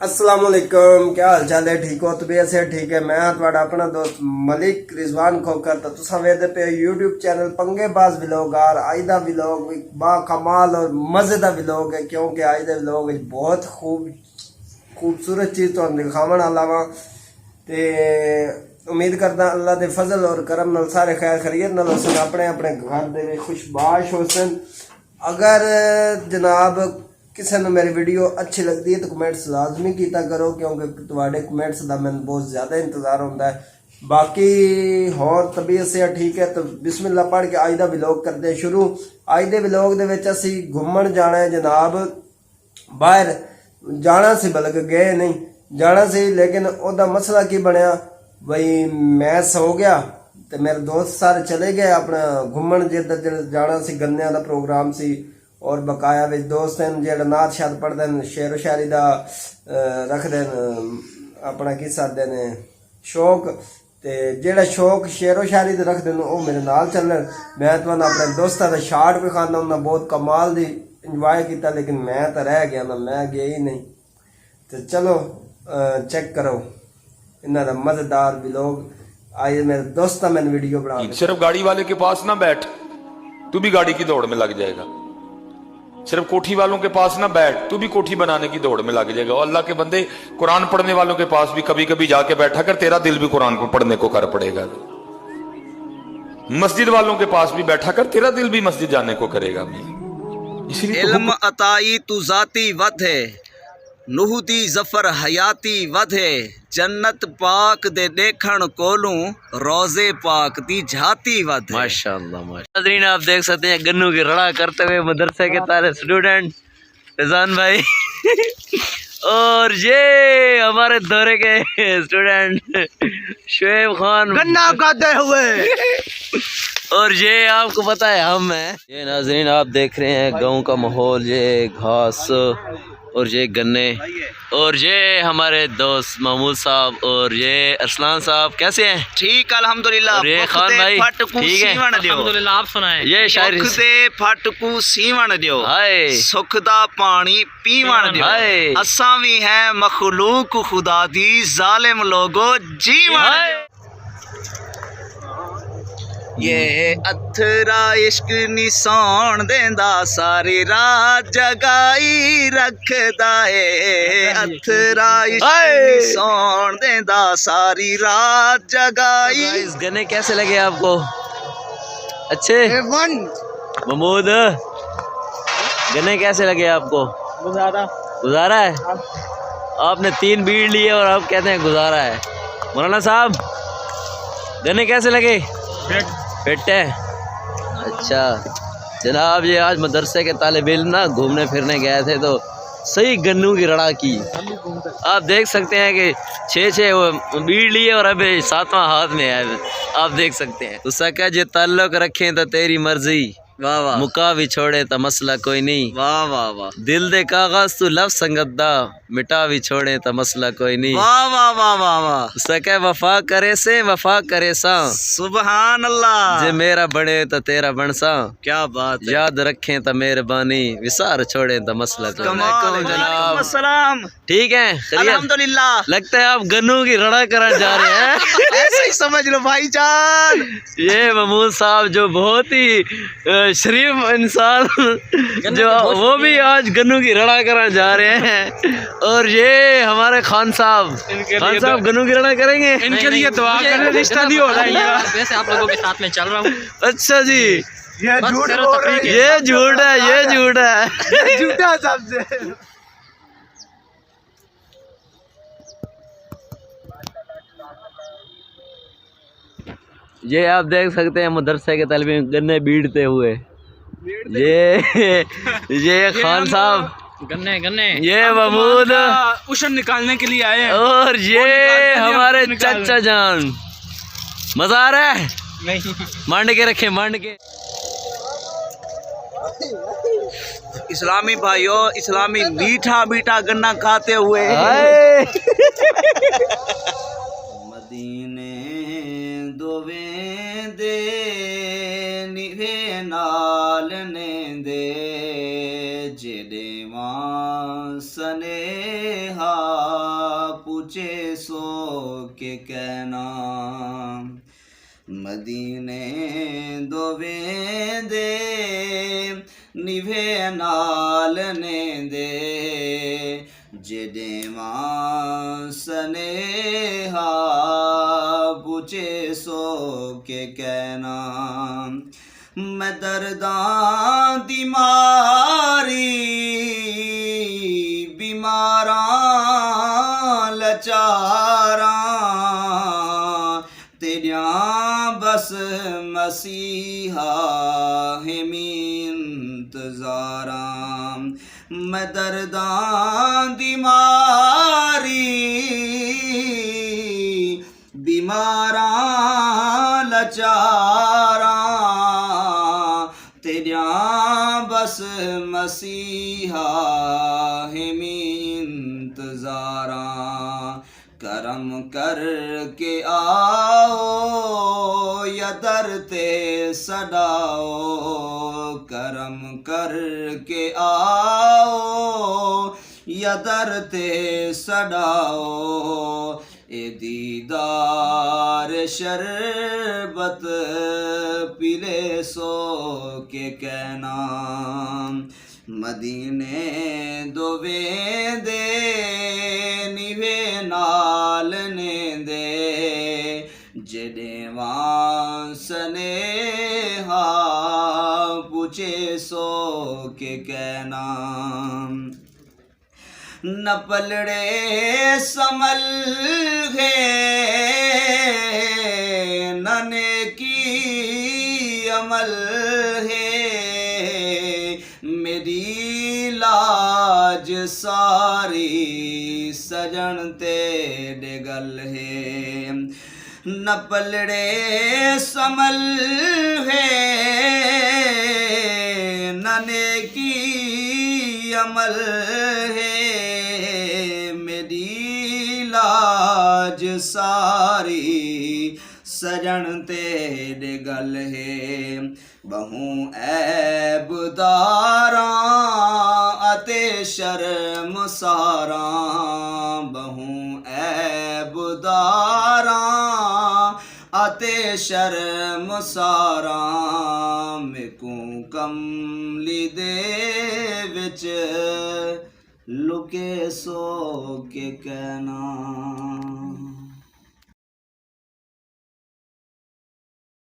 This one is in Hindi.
अस्सलाम वालेकुम, क्या हाल चाल है? ठीक हो? तबीयत से ठीक है? मैं थोड़ा अपना दोस्त मलिक रिजवान खोकर तो तुसा वेदे पे यूट्यूब चैनल पंगेबाज व्लॉग और आइदा व्लॉग बा कमाल और मजेदार व्लॉग है, क्योंकि आइदा व्लॉग बहुत खूबसूरत चीज़ तो दिखावन वाला वा ते उम्मीद करदा अल्लाह दे फजल और करम नाल सारे खैर खैरियत नाल होसन, अपने अपने घर दे खुशबाश होसन। अगर जनाब किसी ने मेरी वीडियो अच्छी लगती है तो कमेंट्स लाजमी किया करो, क्योंकि तुम्हारे कमेंट्स का मैंने बहुत ज़्यादा इंतज़ार होता है। बाकी होर तबीयत से ठीक है तो बिस्मिल्लाह पढ़ के आइदा व्लॉग करते शुरू। आइदे व्लॉग दे विच असी घूमन जाना है जनाब, बाहर जाना सी, बल्कि गए नहीं जाना सी, लेकिन ओदा मसला की बनया बई मैं सो गया तो मेरे दोस्त सारे चले गए अपना घूमन जिधर जाना सी, गन्ने का प्रोग्राम सी और बकाया विच दोस्त हैं जेड़ा नात शाद पढ़ते हैं, शेर व शायरी का रखते हैं अपना की सादे ने शौक, ते जेड़ा शौक शेर व शायरी का रखते हैं वो मेरे नाल चलन। मैं तो अपने दोस्तों का शार्ट भी खाना उन्हें बहुत कमाल दी इंजॉय किया, लेकिन मैं तो रह गया ना, मैं गया ही नहीं। तो चलो चेक करो इन्हों का मजेदार व्लॉग। आइए मेरे दोस्त मैंने वीडियो बना, सिर्फ गाड़ी वाले के पास ना बैठ, तू भी गाड़ी की दौड़ में लग जाएगा। सिर्फ कोठी वालों के पास ना बैठ, तू भी कोठी बनाने की दौड़ में लग जाएगा। और अल्लाह के बंदे, कुरान पढ़ने वालों के पास भी कभी कभी जाके बैठा कर, तेरा दिल भी कुरान को पढ़ने को कर पड़ेगा। मस्जिद वालों के पास भी बैठा कर, तेरा दिल भी मस्जिद जाने को करेगा। इसलिए इल्म अताई तू जाती वध है, नूहती जफर हयाती वध है, जन्नत पाक दे देखण कोलू रोजे पाक दी झाती वध है। माशाअल्लाह माशाअल्लाह। आप देख सकते हैं गन्नू की रड़ा करते हुए मदरसे के तारे स्टूडेंट रिजान भाई और ये हमारे दौरे के स्टूडेंट शुएब खान गन्ना गाते हुए और ये आपको पता है हम हैं। ये नाजरीन आप देख रहे हैं गांव का माहौल, ये घास और ये गन्ने और ये हमारे दोस्त महमूद साहब और ये अरसलान साहब कैसे हैं? ठीक अल्हम्दुलिल्लाह। ये खान भाई ठीक है अल्हम्दुलिल्लाह। आप सुनाएं। ये शायरी दे फटकू सीवण दियो, हाय सुख दा पानी पीवण दियो, हाय असा भी है मखलूक खुदा दी जालिम लोगो जीवन। ये अथरा इश्क निशान देंदा सारी रात जगाई रखदा है, अथरा इश्क निशान देंदा सारी रात जगाई। इस गाने कैसे लगे आपको? अच्छे महमूद, गाने कैसे लगे आपको? गुजारा है। आपने 3 बीड़ लिए और आप कहते हैं गुजारा है। मौलाना साहब गाने कैसे लगे? फिट है। अच्छा जनाब, ये आज मदरसे के तालिब इल्म ना घूमने फिरने गए थे तो सही गन्नू की रड़ा की। आप देख सकते हैं कि 6 वो बीड़ लिए और अभी 7वां हाथ में है। आप देख सकते हैं। तो सका जे ताल्लुक रखें तो तेरी मर्जी, वाह वाह, मुका भी छोड़े तो मसला कोई नहीं, वाह वाह वाह, दिल दे कागज तू लफ संगदा, मिटा भी छोड़े तो मसला कोई नहीं, वाह वाह वाह वाह वाह, सके वफा करे से वफा करे सा, सुबहान अल्लाह। जे मेरा बने तो तेरा बन सा, क्या बात है। याद रखें तो मेहरबानी, विसार छोड़े तो मसला कोई नहीं। वालेकुम अस्सलाम। ठीक है खैरियत? अल्हम्दुलिल्लाह। लगता है आप गन्नू की रड़ा करने जा रहे हैं ऐसे ही समझ लो भाईजान। ये महमूद साहब जो बहुत ही शरीफ इंसान जो वो भी आज गन्नू की रड़ा करने जा रहे हैं। और ये हमारे खान साहब गन्नू की रड़ा करेंगे। इनके लिए दुआ करें, रिश्ता नहीं हो रहा है। वैसे आप लोगों के साथ में चल रहा हूँ। अच्छा जी, ये झूठ बोल रहे हैं। ये झूठ है, ये झूठ है, झूठा सबसे। ये आप देख सकते हैं मदरसे के तालिब इल्म गन्ने बीड़ते हुए। ये खान साहब गन्ने गन्ने ये महमूद उशन निकालने के लिए आए हैं। और ये हमारे चाचा जान। मजा आ रहा है? नहीं, मांड के रखे, मांड के। इस्लामी भाइयों, इस्लामी मीठा मीठा गन्ना खाते हुए मदीने दोवे दे निवे नाल ने दे जेडेवां सनेहा पूछे सो के कहना मदीने दोवे दे निभे नाल ने दे जेडेवां सनेहा पूछे सो के कहना मैं दर्दां दी मारी बीमारां लचारां तेरियां बस मसीहा हिमी इंतजारां मैं दर्दां दी मारी बीमारां लचारां तेरियां बस मसीहा हिमी इंतजारां करम करके आओ या दर ते सदाओ करम करके आओ या दर ते सदाओ ए दीदार शरबत पिले सो के कहना मदीने दोवे दे निवे नाल ने दे जेडेवां सनेहा पूछे सो के कहना न पलड़े समल है न नेकी अमल है मेरी लाज सारी सजन तेरे गल है न पलड़े समल है न नेकी अमल है मेरी लाज सारी सजन तेरे गल है बहु ऐबदारां अते शर्मसारां बहु ऐबदारां अते शर्मसारां मेकू कमली दे विच लुके सो के कहना